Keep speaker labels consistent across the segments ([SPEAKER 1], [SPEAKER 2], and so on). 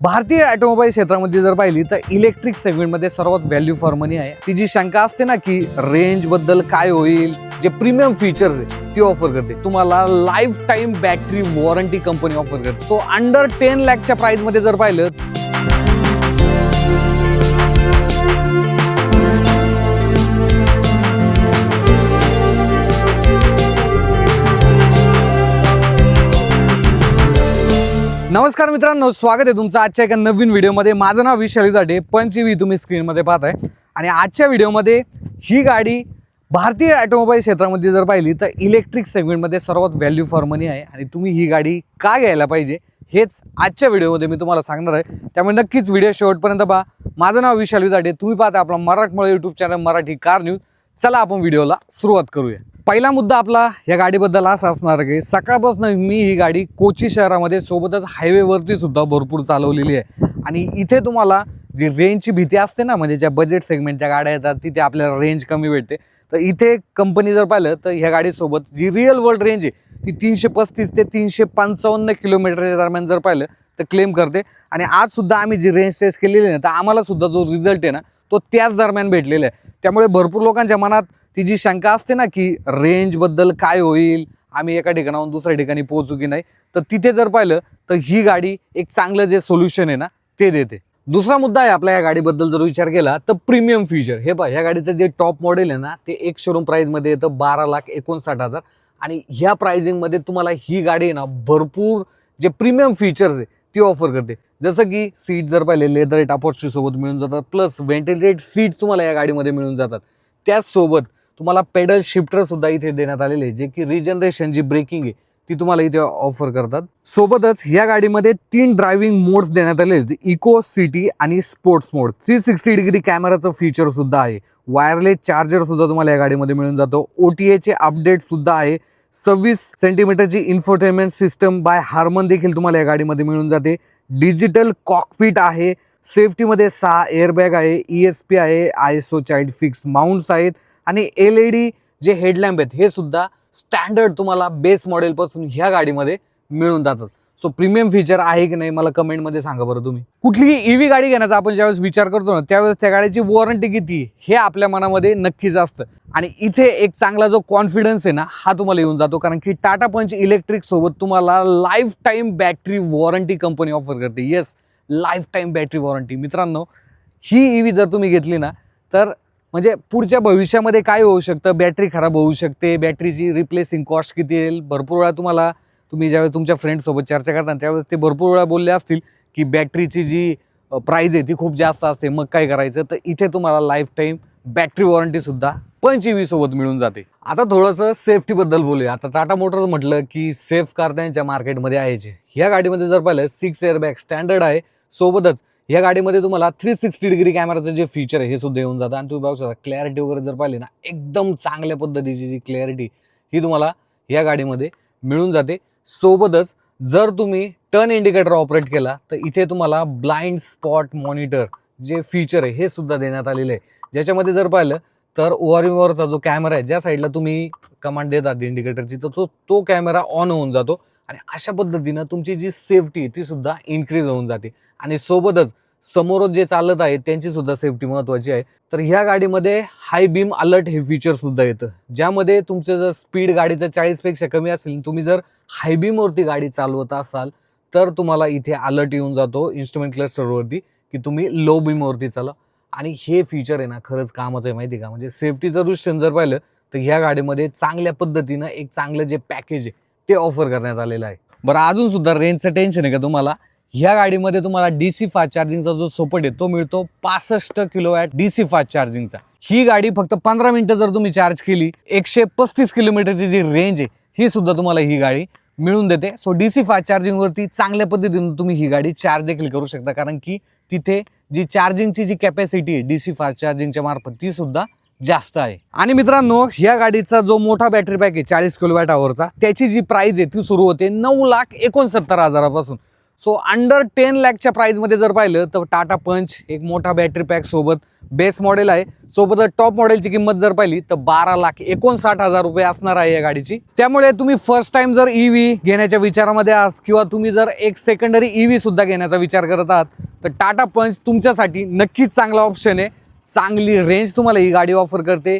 [SPEAKER 1] भारतीय ऑटोमोबाईल क्षेत्रामध्ये जर पाहिली तर इलेक्ट्रिक सेगमेंटमध्ये सर्वात व्हॅल्यू फॉर मनी आहे। ती जी शंका असते ना की रेंज बद्दल काय होईल, जे प्रीमियम फीचर्स आहे ती ऑफर करते। तुम्हाला life time battery warranty company offer करते। सो अंडर 10 लाखच्या प्राइस मध्ये जर पाहिलं नमस्कार मित्रांनो, स्वागत आहे तुमचं आजच्या एका नवीन व्हिडिओमध्ये। माझं नाव विशाल जाडे, पंच ईव्ही तुम्ही स्क्रीनमध्ये पाहताय। आणि आजच्या व्हिडिओमध्ये ही गाडी भारतीय ऑटोमोबाईल क्षेत्रामध्ये जर पाहिली तर इलेक्ट्रिक सेगमेंटमध्ये सर्वात व्हॅल्यू फॉर मनी आहे आणि तुम्ही ही गाडी का घ्यायला पाहिजे हेच आजच्या व्हिडिओमध्ये मी तुम्हाला सांगणार आहे। त्यामुळे नक्कीच व्हिडिओ शेवटपर्यंत पहा। माझं नाव विशाल जाडे, तुम्ही पाहता आपला मराठमोळा YouTube channel Marathi car news. चला आपण व्हिडिओला सुरुवात करूया। पहिला मुद्दा आपला या गाडीबद्दल असा असणार की सकाळपासून मी ही गाडी कोची शहरामध्ये सोबतच हायवेवरती सुद्धा भरपूर चालवलेली आहे। आणि इथे तुम्हाला जी रेंजची भीती असते ना, म्हणजे ज्या बजेट सेगमेंटच्या गाड्या येतात तिथे आपल्याला रेंज कमी भेटते, तर इथे कंपनी जर पाहिलं तर ह्या गाडीसोबत जी रिअल वर्ल्ड रेंज आहे ती 335 ते 355 किलोमीटरच्या दरम्यान जर पाहिलं तर क्लेम करते। आणि आज सुद्धा आम्ही जी रेंज टेस्ट केलेली आहे तर आम्हाला सुद्धा जो रिझल्ट आहे ना तो त्याच दरम्यान भेटलेला आहे। त्यामुळे भरपूर लोकांच्या मनात ती जी शंका असते ना की रेंज बद्दल काय होईल, आम्ही एका ठिकाणाहून दुसऱ्या ठिकाणी पोहोचू की नाही, तर तिथे जर पाहिलं तर ही गाडी एक चांगलं जे सोल्युशन आहे ना ते देते। दुसरा मुद्दा आहे आपल्या या गाडीबद्दल जर विचार केला तर प्रीमियम फीचर। हे पहा, या गाडीचं जे टॉप मॉडेल आहे ना ते एक शोरूम प्राइसमध्ये येतं 12,59,000 आणि ह्या प्राइसिंगमध्ये तुम्हाला ही गाडी आहे ना भरपूर जे प्रीमियम फीचर्स आहे ती ऑफर करते। जसं की सीट जर पाहिले लेदर अपॉर्चरी सोबत मिळून जातात, प्लस व्हेंटिलेटेड सीट तुम्हाला या गाडीमध्ये मिळून जातात। त्याचसोबत तुम्हाला पेडल शिफ्टर सुद्धा इथे देण्यात आलेले आहे, जे की रिजनरेशन जी ब्रेकिंग आहे ती तुम्हाला इथे ऑफर करतात। सोबतच या गाडीमध्ये 3 ड्रायव्हिंग मोड्स देण्यात आले आहेत, इको, सिटी आणि स्पोर्ट्स मोड। 360 डिग्री कॅमेराचं फीचर सुद्धा आहे। वायरलेस चार्जर सुद्धा तुम्हाला या गाडीमध्ये मिळून जातो। OTA चे अपडेट सुद्धा आहे। 26 सेंटीमीटरची इन्फोटेनमेंट सिस्टम बाय हार्मन देखील तुम्हाला या गाडीमध्ये मिळून जाते। डिजिटल कॉकपिट आहे। सेफ्टीमध्ये 6 एअरबॅग आहे, ESP आहे, ISO चाइल्ड फिक्स माउंट्स आहेत आणि LED जे हेडलॅम्प आहेत हे सुद्धा स्टँडर्ड तुम्हाला बेस मॉडेल पासून ह्या गाडीमध्ये मिळून जातात। सो प्रीमियम फीचर आहे की नाही मला कमेंटमध्ये सांगा बरं तुम्ही। कुठलीही ईव्ही गाडी घेण्याचा आपण ज्यावेळेस विचार करतो ना त्यावेळेस त्या गाडीची वॉरंटी किती हे आपल्या मनामध्ये नक्कीच असतं। आणि इथे एक चांगला जो कॉन्फिडन्स आहे ना हा तुम्हाला येऊन जातो, कारण की टाटा पंच इलेक्ट्रिक सोबत तुम्हाला life time battery warranty company offer करते। Yes, life time battery warranty. मित्रांनो, ही ईव्ही जर तुम्ही घेतली ना तर म्हणजे पुढच्या भविष्यामध्ये काय होऊ शकतं, बॅटरी खराब होऊ शकते, बॅटरीची रिप्लेसिंग कॉस्ट किती येईल। भरपूर वेळा तुम्ही ज्यावेळेस तुमच्या फ्रेंडसोबत चर्चा करता त्यावेळेस ते भरपूर वेळा बोलले असतील की बॅटरीची जी प्राईज आहे ती खूप जास्त असते, मग काय करायचं। तर इथे तुम्हाला लाईफ टाईम बॅटरी वॉरंटी सुद्धा पंच ईव्ही सोबत मिळून जाते। आता थोडंसं सेफ्टीबद्दल बोलूया। आता टाटा मोटर्स म्हटलं की सेफ कार त्यांच्या मार्केटमध्ये आहेच। ह्या गाडीमध्ये जर पाहिलं 6 एअरबॅग स्टँडर्ड आहे। सोबतच या गाडीमध्ये तुम्हाला 360 डिग्री कॅमेराचं जे फीचर आहे हे सुद्धा येऊन जातं। आणि तुम्ही बघू शकता क्लॅरिटी वगैरे जर पाहिली ना एकदम चांगल्या पद्धतीची जी क्लॅरिटी ही तुम्हाला या गाडीमध्ये मिळून जाते। सोबतच जर तुम्ही टर्न इंडिकेटर ऑपरेट केला तर इथे तुम्हाला ब्लाइंड स्पॉट मॉनिटर जे फीचर आहे हे सुद्धा देण्यात आलेलं आहे, ज्याच्यामध्ये जर पाहिलं तर ओव्हरचा जो कॅमेरा आहे ज्या साईडला तुम्ही कमांड देतात इंडिकेटरची तर तो कॅमेरा ऑन होऊन जातो आणि अशा पद्धतीनं तुमची जी सेफ्टी ती सुद्धा इन्क्रीज होऊन जाते। आणि सोबतच समोर जे चालत आहे त्यांची सुद्धा सेफ्टी महत्त्वाची आहे। तर ह्या गाडीमध्ये हाय बीम अलर्ट हे फीचर सुद्धा येतं, ज्यामध्ये तुमचं जर स्पीड गाडीचं 40 पेक्षा कमी असेल, तुम्ही जर हाय बीमवरती गाडी चालवत असाल तर तुम्हाला इथे अलर्ट येऊन जातो इन्स्ट्रुमेंट क्लस्टरवरती की तुम्ही लो बीमवरती चाला। आणि हे फीचर आहे ना खरंच कामाचं आहे, माहिती का। म्हणजे सेफ्टीचं दृष्टीने जर पाहिलं तर ह्या गाडीमध्ये चांगल्या पद्धतीनं एक चांगलं जे पॅकेज आहे ते ऑफर करण्यात आलेलं आहे। बरं, अजून सुद्धा रेंजचं टेन्शन आहे का तुम्हाला? ह्या गाडीमध्ये तुम्हाला DC फास्ट चार्जिंगचा जो सपोर्ट आहे तो मिळतो 65 किलोवॅट DC फास्ट चार्जिंगचा। ही गाडी फक्त 15 मिनिटं जर तुम्ही चार्ज केली 135 किलोमीटरची जी रेंज आहे ही सुद्धा तुम्हाला ही गाडी मिळून देते। सो DC फास्ट चार्जिंगवरती चांगल्या पद्धतीने तुम्ही ही गाडी चार्ज देखील करू शकता, कारण की तिथे जी चार्जिंगची जी कॅपॅसिटी आहे DC फास्ट चार्जिंगच्या मार्फत ती सुद्धा जास्त आहे। आणि मित्रांनो, ह्या गाडीचा जो मोठा बॅटरी पॅक आहे 40 किलोवॅट आवरचा त्याची जी प्राइस आहे ती सुरू होते 9,69,000 पासून। सो अंडर 10 लाखच्या प्राईजमध्ये जर पाहिलं तर टाटा पंच एक मोठा बॅटरी पॅक सोबत बेस मॉडेल आहे. सोबतच टॉप मॉडेलची किंमत जर पाहिली तर 12,59,000 रुपये असणार आहे या गाडीची. त्यामुळे तुम्ही फर्स्ट टाइम जर ईव्ही घेण्याच्या विचारामध्ये आहात किंवा तुम्ही जर एक सेकंडरी ईव्ही सुद्धा घेण्याचा विचार करत आहात तर टाटा पंच तुमच्यासाठी नक्कीच चांगला ऑप्शन आहे. चांगली रेंज तुम्हाला ही गाडी ऑफर करते,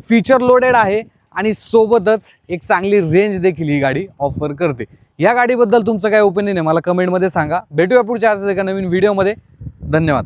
[SPEAKER 1] फीचर लोडेड आहे आणि सोबतच एक चांगली रेंज देखील ही गाडी ऑफर करते. या गाडीबद्दल तुमचं काय ओपिनियन आहे मला कमेंटमध्ये सांगा. भेटूया पुढच्या एका नवीन व्हिडिओमध्ये. धन्यवाद.